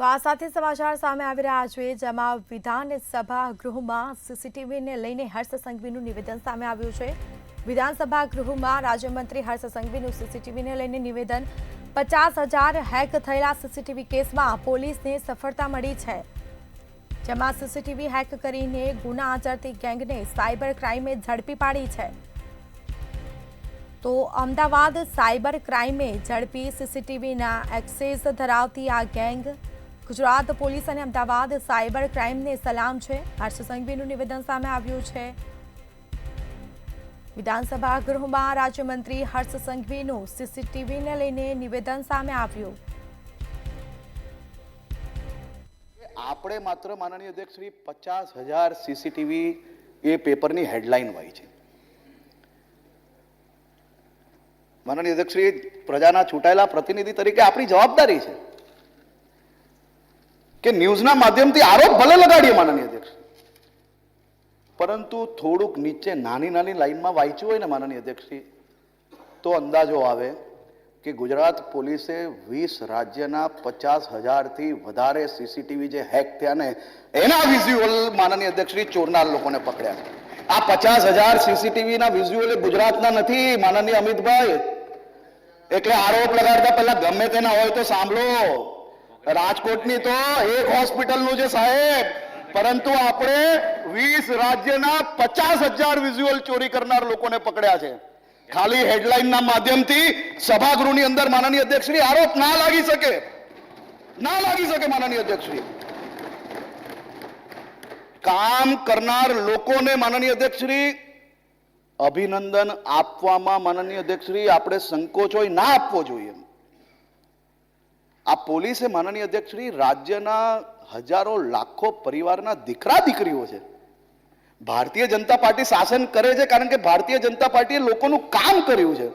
તો આ સાથે સમાચાર સામે આવી રહ્યા છે, જેમાં વિધાનસભા ગૃહમાં સીસીટીવીને લઈને હર્ષ સંઘવીનું નિવેદન સામે આવ્યું છે। વિધાનસભા ગૃહમાં રાજ્યમંત્રી હર્ષ સંઘવીનું સીસીટીવીને લઈને નિવેદન। 50,000 હેક થયેલા સીસીટીવી કેસમાં પોલીસને સફળતા મળી છે, જેમાં સીસીટીવી હેક કરીને ગુના આચરતી ગેંગને સાયબર ક્રાઇમે ઝડપી પાડી છે। તો અમદાવાદ સાયબર ક્રાઇમે ઝડપી સીસીટીવીના એક્સેસ ધરાવતી આ ગેંગ। ગુજરાત પોલીસ અને અમદાવાદ સાયબર ક્રાઇમને સલામ છે। હર્ષ સંઘવીનું નિવેદન સામે આવ્યું છે। વિધાનસભા ગૃહમાં રાજ્યમંત્રી હર્ષ સંઘવીનું સીસીટીવીને લઈને નિવેદન સામે આવ્યું। આપણે માત્ર માનનીય અધ્યક્ષ શ્રી 50,000 સીસીટીવી એ પેપરની હેડલાઇન વાઈ છે। માનનીય અધ્યક્ષ શ્રી, પ્રજાના ચૂંટાયેલા પ્રતિનિધિ તરીકે આપણી જવાબદારી છે કે ન્યૂઝના માધ્યમથી આરોપ ભલે લગાડીએ માનનીય અધ્યક્ષ, પરંતુ થોડુંક નીચે નાની નાની લાઈનમાં વાંચ્યું હોય ને માનનીય અધ્યક્ષ શ્રી, તો અંદાજો આવે કે ગુજરાત પોલીસે 20 રાજ્યના 50,000થી વધારે સીસીટીવી જે હેક થયા ને એના વિઝ્યુઅલ માનનીય અધ્યક્ષ શ્રી ચોરનાર લોકોને પકડ્યા છે। આ 50,000 સીસીટીવીના વિઝ્યુઅલ ગુજરાતના નથી માનનીય અમિતભાઈ, એટલે આરોપ લગાડતા પહેલા ગમે તેના હોય તો સાંભળો। રાજકોટની તો એક હોસ્પિટલનું છે સાહેબ, પરંતુ આપણે 20 રાજ્યના 50,000 વિઝ્યુઅલ ચોરી કરનાર લોકોને પકડ્યા છે। ખાલી હેડલાઇનના માધ્યમથી સભાગૃહની અંદર માનનીય અધ્યક્ષશ્રી આરોપ ના લાગી શકે માનનીય અધ્યક્ષશ્રી। કામ કરનાર લોકોને માનનીય અધ્યક્ષશ્રી અભિનંદન આપવામાં માનનીય અધ્યક્ષશ્રી આપણે સંકોચ હોય ના આપવો જોઈએ। આ પોલીસે માનનીય અધ્યક્ષશ્રી રાજ્યના હજારો લાખો પરિવારના દીકરા દીકરીઓ છે। ભારતીય જનતા પાર્ટી શાસન કરે છે કારણ કે ભારતીય જનતા પાર્ટીએ લોકોનું કામ કર્યું છે।